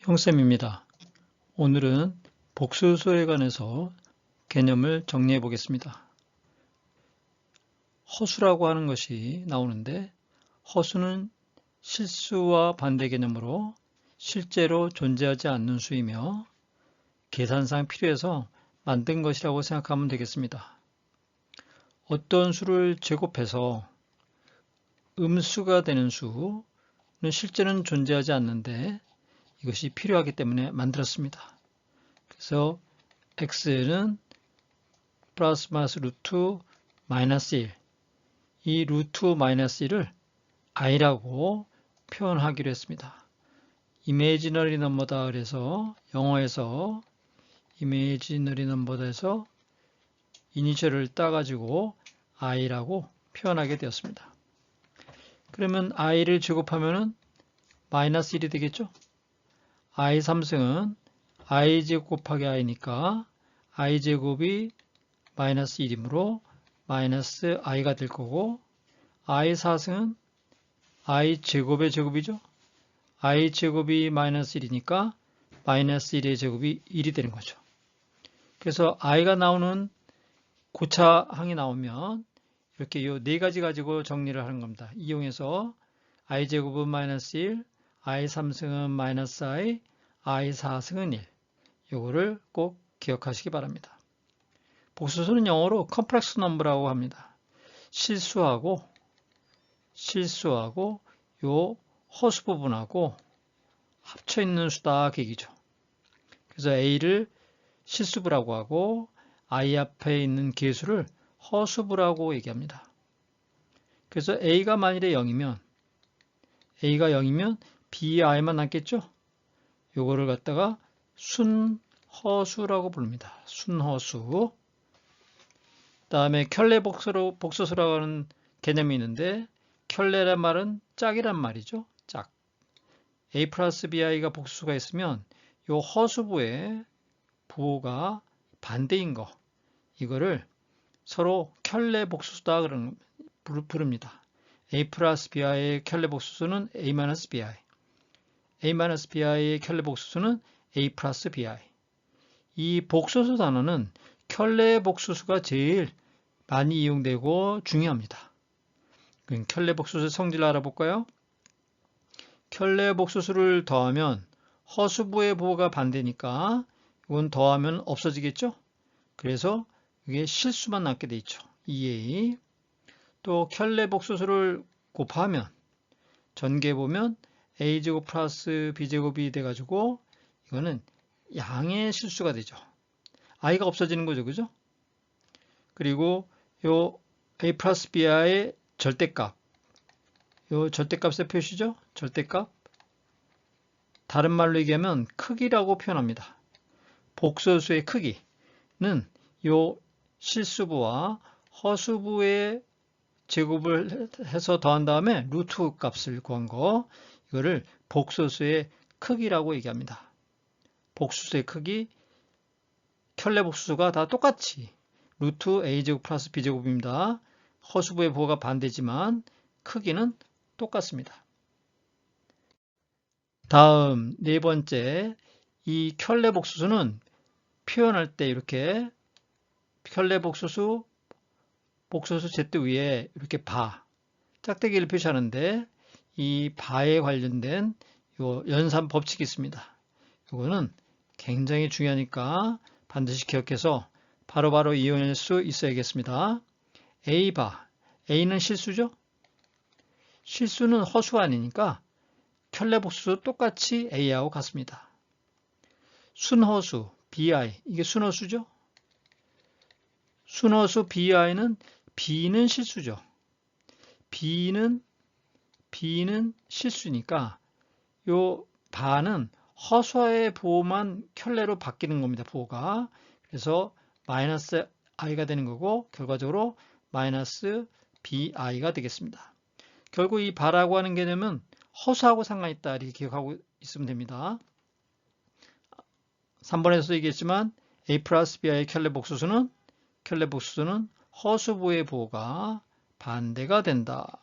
형쌤입니다. 오늘은 복수수에 관해서 개념을 정리해 보겠습니다. 허수라고 하는 것이 나오는데, 허수는 실수와 반대 개념으로 실제로 존재하지 않는 수이며 계산상 필요해서 만든 것이라고 생각하면 되겠습니다. 어떤 수를 제곱해서 음수가 되는 수는 실제는 존재하지 않는데 이것이 필요하기 때문에 만들었습니다. 그래서 x는 플러스 마이너스 루트 마이너스 1, 이 루트 마이너스 1을 i라고 표현하기로 했습니다. 이미지너리 넘버다 그래서 영어에서 이미지너리 넘버다 해서 이니셜을 따가지고 i라고 표현하게 되었습니다. 그러면 i를 제곱하면은 마이너스 1이 되겠죠? i 3승은 i제곱 곱하기 i니까 i제곱이 마이너스 1이므로 마이너스 i가 될 거고, i 4승은 i제곱의 제곱이죠. i제곱이 마이너스 1이니까 마이너스 1의 제곱이 1이 되는 거죠. 그래서 i가 나오는 고차항이 나오면 이렇게 이 네 가지 가지고 정리를 하는 겁니다. 이용해서 i제곱은 마이너스 1, i 3승은 마이너스 i 4승은 1. 이거를 꼭 기억하시기 바랍니다. 복수수는 영어로 컴플렉스 넘버라고 합니다. 실수하고 요 허수 부분하고 합쳐 있는 수다 그 얘기죠. 그래서 a를 실수부라고 하고 i 앞에 있는 계수를 허수부라고 얘기합니다. 그래서 a가 만일에 0이면 bi만 남겠죠? 요거를 갖다가 순허수라고 부릅니다. 순허수. 다음에 켤레 복소수라고 하는 개념이 있는데, 켤레란 말은 짝이란 말이죠. 짝. a 플러스 bi가 복수가 있으면 요 허수부의 부호가 반대인 거, 이거를 서로 켤레 복수수다 부릅니다. a 플러스 bi의 켤레 복수수는 a 마이너스 bi, a 마이너스 bi의 켤레 복수수는 a 플러스 bi. 이 복소수 단어는 켤레 복수수가 제일 많이 이용되고 중요합니다. 그럼 켤레 복수수의 성질을 알아볼까요? 켤레 복수수를 더하면 허수부의 부호가 반대니까 이건 더하면 없어지겠죠? 그래서 이게 실수만 남게 돼 있죠. 2a. 또 켤레 복수수를 곱하면 전개 보면 a제곱 플러스 b제곱이 돼가지고 이거는 양의 실수가 되죠. i가 없어지는 거죠. 그죠? 그리고 요 a 플러스 b의 절대값, 요 절대값의 표시죠. 절대값. 다른 말로 얘기하면 크기라고 표현합니다. 복소수의 크기는 요 실수부와 허수부의 제곱을 해서 더한 다음에 루트 값을 구한 거, 이거를 복소수의 크기라고 얘기합니다. 복수수의 크기, 켤레 복수수가 다 똑같이 루트 a제곱 플러스 b제곱입니다. 허수부의 부호가 반대지만 크기는 똑같습니다. 다음 네 번째, 이 켤레 복수수는 표현할 때 이렇게 켤레 복수수 z 위에 이렇게 짝대기를 표시하는데, 이 바에 관련된 요 연산 법칙이 있습니다. 이거는 굉장히 중요하니까 반드시 기억해서 바로바로 이용할 수 있어야겠습니다. a는 실수죠? 실수는 허수가 아니니까 켤레 복수수 똑같이 a하고 같습니다. 순허수 bi, 이게 순허수죠? 순허수 bi는 b는 실수죠. b는 실수니까 요 바는 허수아의 부호만 켤레로 바뀌는 겁니다. 부호가. 그래서 마이너스 i가 되는 거고 결과적으로 마이너스 bi가 되겠습니다. 결국 이 바라고 하는 개념은 허수하고 상관이 있다, 이렇게 기억하고 있으면 됩니다. 3번에서도 얘기했지만 a 플러스 bi의 켤레 복수수는 허수부의 부호가 반대가 된다.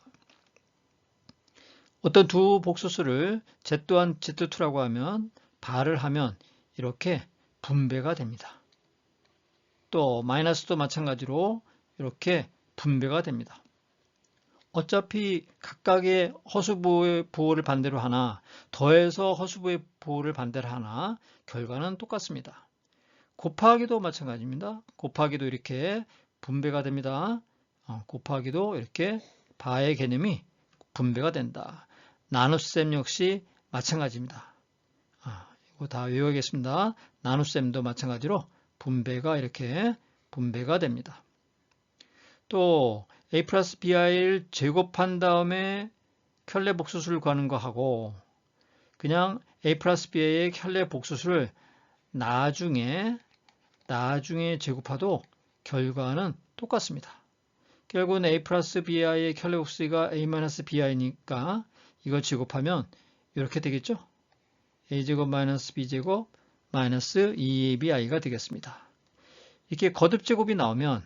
어떤 두 복소수를 z1, z2라고 하면 발을 하면 이렇게 분배가 됩니다. 또 마이너스도 마찬가지로 이렇게 분배가 됩니다. 어차피 각각의 허수부의 부호를 반대로 하나 더해서 허수부의 부호를 반대로 하나 결과는 똑같습니다. 곱하기도 마찬가지입니다. 곱하기도 이렇게 분배가 됩니다. 곱하기도 이렇게 바의 개념이 분배가 된다. 나눗셈 역시 마찬가지입니다. 이거 다 외워야겠습니다. 나눗셈도 마찬가지로 분배가 이렇게 분배가 됩니다. 또 a 플러스 bi를 제곱한 다음에 켤레 복소수를 구하는 거 하고 그냥 a 플러스 bi의 켤레 복소수를 나중에 제곱해도 결과는 똑같습니다. 결국은 a 플러스 bi의 켤레 복소수가 a 마이너스 bi니까 이걸 제곱하면 이렇게 되겠죠? a제곱 마이너스 b제곱 마이너스 2abi가 되겠습니다. 이렇게 거듭제곱이 나오면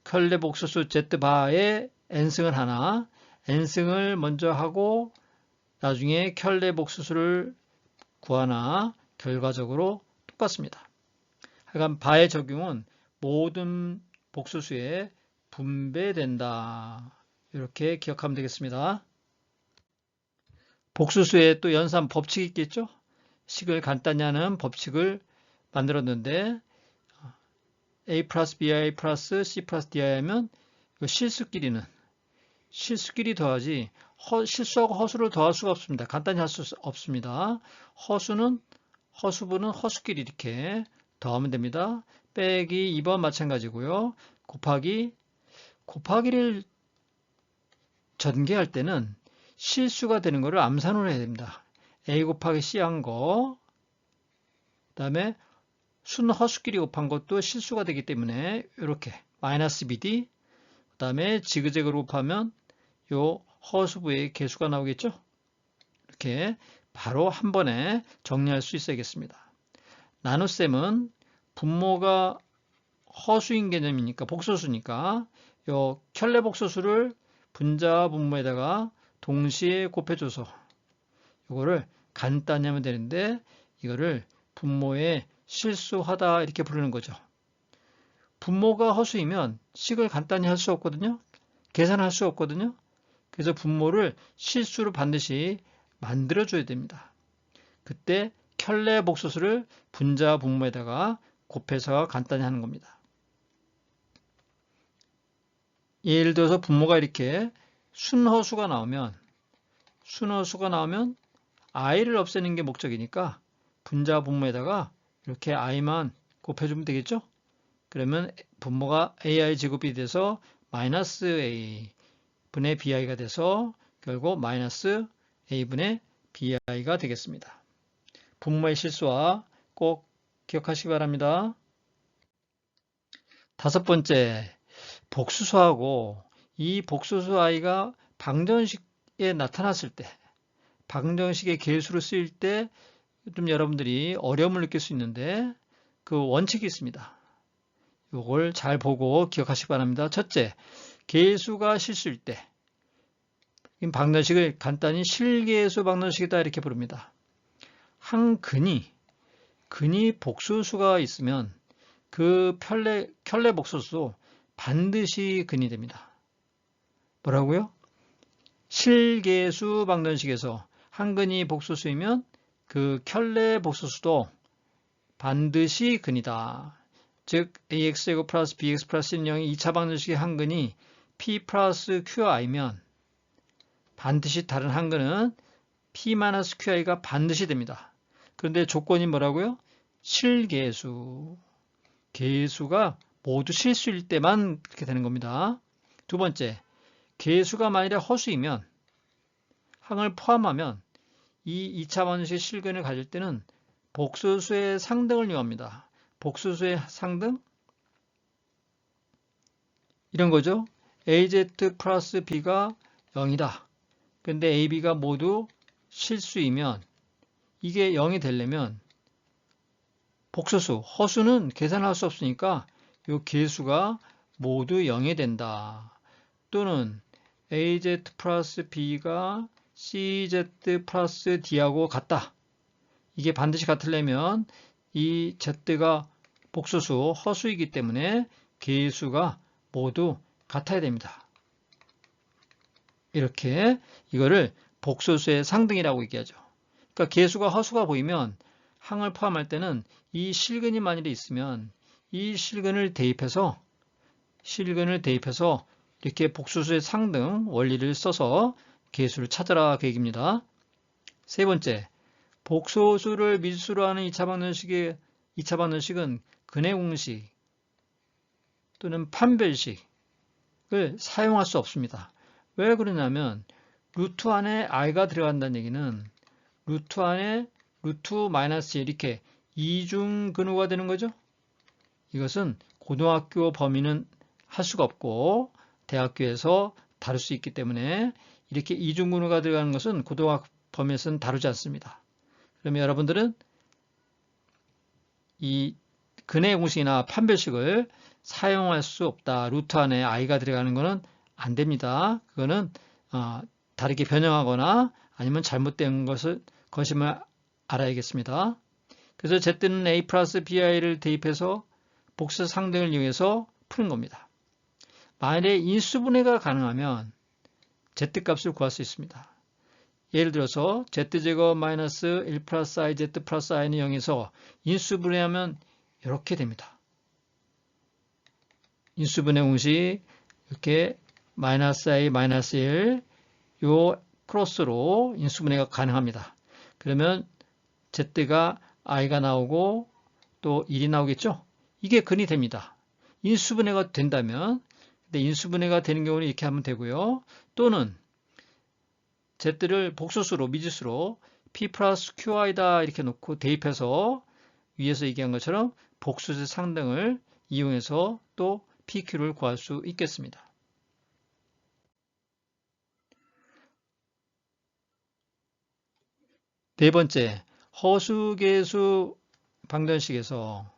켤레 복소수 z바에 n승을 하나 n승을 먼저 하고 나중에 켤레 복소수를 구하나 결과적으로 똑같습니다. 하여간 바의 적용은 모든 복소수에 분배된다. 이렇게 기억하면 되겠습니다. 복소수에 또 연산 법칙이 있겠죠? 식을 간단히 하는 법칙을 만들었는데 a 플러스 bi 플러스 c 플러스 di 하면 실수끼리 더하지 실수하고 허수를 더할 수가 없습니다. 간단히 할 수 없습니다. 허수부는 허수끼리 이렇게 더하면 됩니다. 빼기 2번 마찬가지고요. 곱하기를 전개할 때는 실수가 되는 것을 암산으로 해야 됩니다. a 곱하기 c 한 거, 그 다음에 순 허수끼리 곱한 것도 실수가 되기 때문에 이렇게 마이너스 bd, 그 다음에 지그재그로 곱하면 요 허수부의 개수가 나오겠죠? 이렇게 바로 한 번에 정리할 수 있어야겠습니다. 나눗셈은 분모가 허수인 개념이니까 복소수니까 요 켤레 복소수를 분자와 분모에다가 동시에 곱해줘서 이거를 간단히 하면 되는데 이거를 분모에 실수하다 이렇게 부르는 거죠. 분모가 허수이면 식을 간단히 할 수 없거든요. 계산할 수 없거든요. 그래서 분모를 실수로 반드시 만들어줘야 됩니다. 그때 켤레 복소수를 분자와 분모에다가 곱해서 간단히 하는 겁니다. 예를 들어서 분모가 이렇게 순허수가 나오면 i를 없애는 게 목적이니까 분자와 분모에다가 이렇게 i만 곱해주면 되겠죠? 그러면 분모가 ai 제곱이 돼서 마이너스 a 분의 bi가 돼서 결국 마이너스 a분의 bi가 되겠습니다. 분모의 실수와 꼭 기억하시기 바랍니다. 다섯 번째, 복수수하고 이 복수수 i가 방정식에 나타났을 때, 방정식의 개수로 쓰일 때 좀 여러분들이 어려움을 느낄 수 있는데 그 원칙이 있습니다. 이걸 잘 보고 기억하시기 바랍니다. 첫째, 개수가 실수일 때 이 방정식을 간단히 실개수 방정식이다 이렇게 부릅니다. 한 근이 복수수가 있으면 그 켤레 복소수도 반드시 근이 됩니다. 뭐라고요? 실개수 방정식에서 한 근이 복소수이면 그 켤레 복소수도 반드시 근이다. 즉 ax제곱 플러스 bx 플러스 0이 2차 방정식의 한 근이 p 플러스 qi면 반드시 다른 한 근은 p 마이너스 qi가 반드시 됩니다. 그런데 조건이 뭐라고요? 실개수. 개수가 모두 실수일 때만 그렇게 되는 겁니다. 두 번째, 개수가 만일에 허수이면 항을 포함하면 이 2차 방정식의 실근을 가질 때는 복소수의 상등을 이용합니다. 복소수의 상등? 이런 거죠. az 플러스 b가 0이다. 근데 ab가 모두 실수이면 이게 0이 되려면 복소수, 허수는 계산할 수 없으니까 이 개수가 모두 0이 된다. 또는 az 플러스 b가 CZ 플러스 D하고 같다. 이게 반드시 같으려면 이 Z가 복소수, 허수이기 때문에 개수가 모두 같아야 됩니다. 이렇게 이거를 복소수의 상등이라고 얘기하죠. 그러니까 개수가 허수가 보이면 항을 포함할 때는 이 실근이 만일에 있으면 이 실근을 대입해서 이렇게 복소수의 상등 원리를 써서 개수를 찾아라 그 얘기입니다. 세 번째, 복소수를 미지수로 하는 2차 방정식은 근해 공식 또는 판별식을 사용할 수 없습니다. 왜 그러냐면 루트 안에 i가 들어간다는 얘기는 루트 안에 루트 마이너스 1 이렇게 이중 근호가 되는 거죠. 이것은 고등학교 범위는 할 수가 없고 대학교에서 다룰 수 있기 때문에 이렇게 이중 근호가 들어가는 것은 고등학교 범위에서는 다루지 않습니다. 그러면 여러분들은 이 근해 공식이나 판별식을 사용할 수 없다. 루트 안에 i가 들어가는 것은 안 됩니다. 그거는 다르게 변형하거나 아니면 잘못된 것임을 알아야겠습니다. 그래서 Z는 A 플러스 BI를 대입해서 복수 상등을 이용해서 푸는 겁니다. 만일에 인수분해가 가능하면 Z값을 구할 수 있습니다. 예를 들어서 Z제곱 마이너스 1 플러스 I, Z 플러스 I는 0에서 인수분해하면 이렇게 됩니다. 인수분해 공식 이렇게 마이너스 I, 마이너스 1 요 크로스로 인수분해가 가능합니다. 그러면 Z가 I가 나오고 또 1이 나오겠죠? 이게 근이 됩니다. 인수분해가 된다면, 근데 인수분해가 되는 경우는 이렇게 하면 되고요. 또는 Z를 복소수로, 미지수로 P 플러스 QI다 이렇게 놓고 대입해서 위에서 얘기한 것처럼 복소수 상등을 이용해서 또 PQ를 구할 수 있겠습니다. 네 번째, 허수계수 방정식에서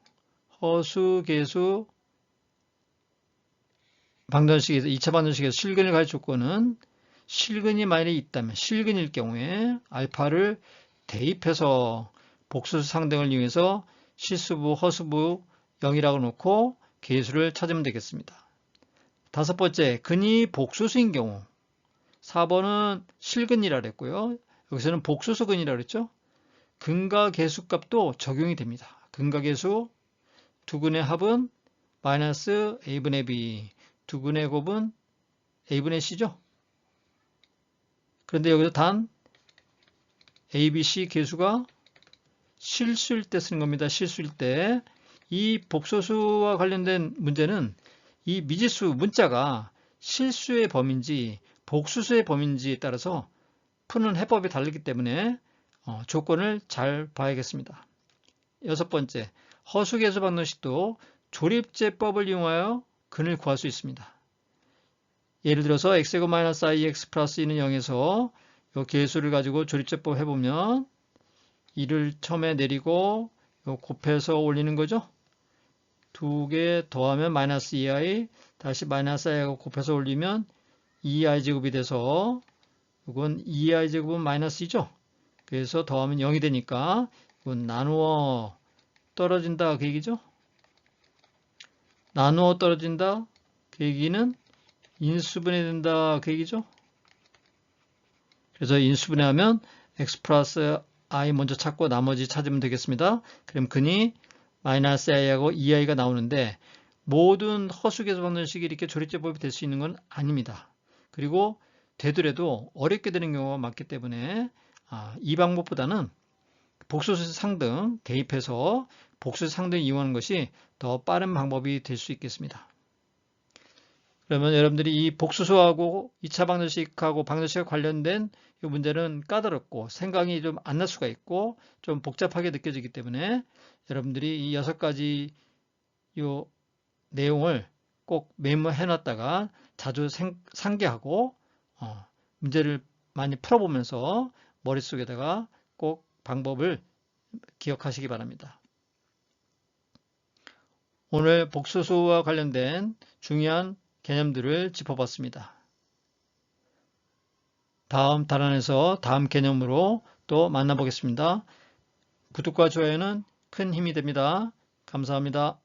2차 방정식에서 실근을 가질 조건은 실근이 만약에 있다면 실근일 경우에 알파를 대입해서 복소수 상등을 이용해서 실수부, 허수부 0이라고 놓고 계수를 찾으면 되겠습니다. 다섯 번째, 근이 복소수인 경우 4번은 실근이라 그랬고요. 여기서는 복소수 근이라 그랬죠. 근과 계수값도 적용이 됩니다. 근과 계수 두 근의 합은 마이너스 a분의 b, 두 근의 곱은 a분의 c죠. 그런데 여기서 단 a, b, c 계수가 실수일 때 쓰는 겁니다. 실수일 때. 이 복소수와 관련된 문제는 이 미지수 문자가 실수의 범위인지 복수수의 범위인지에 따라서 푸는 해법이 다르기 때문에 조건을 잘 봐야겠습니다. 여섯 번째, 허수계수 방정식도 조립제법을 이용하여 근을 구할 수 있습니다. 예를 들어서 x제곱 마이너스 ix 플러스 2는 0에서 이 계수를 가지고 조립제법 해보면 2를 처음에 내리고 곱해서 올리는 거죠. 두 개 더하면 마이너스 2i, 다시 마이너스 i하고 곱해서 올리면 2i 제곱이 돼서 이건 2i 제곱은 마이너스 2죠. 그래서 더하면 0이 되니까 이건 나누어 떨어진다 그 얘기죠. 나누어 떨어진다 그 얘기는 인수분해된다 그 얘기죠. 그래서 인수분해하면 x 플러스 i 먼저 찾고 나머지 찾으면 되겠습니다. 그럼 근이 마이너스 i하고 2i가 나오는데 모든 허수계수 방정식이 이렇게 조립제법이 될 수 있는 건 아닙니다. 그리고 되더라도 어렵게 되는 경우가 많기 때문에 이 방법보다는 복소수 상등 대입해서 복소수 상등 이용하는 것이 더 빠른 방법이 될 수 있겠습니다. 그러면 여러분들이 이 복소수하고 2차 방정식하고 방정식과 관련된 이 문제는 까다롭고 생각이 좀 안 날 수가 있고 좀 복잡하게 느껴지기 때문에 여러분들이 이 6가지 요 내용을 꼭 메모해 놨다가 자주 상기하고 문제를 많이 풀어보면서 머릿속에다가 꼭 방법을 기억하시기 바랍니다. 오늘 복소수와 관련된 중요한 개념들을 짚어봤습니다. 다음 달안에서 다음 개념으로 또 만나보겠습니다. 구독과 좋아요는 큰 힘이 됩니다. 감사합니다.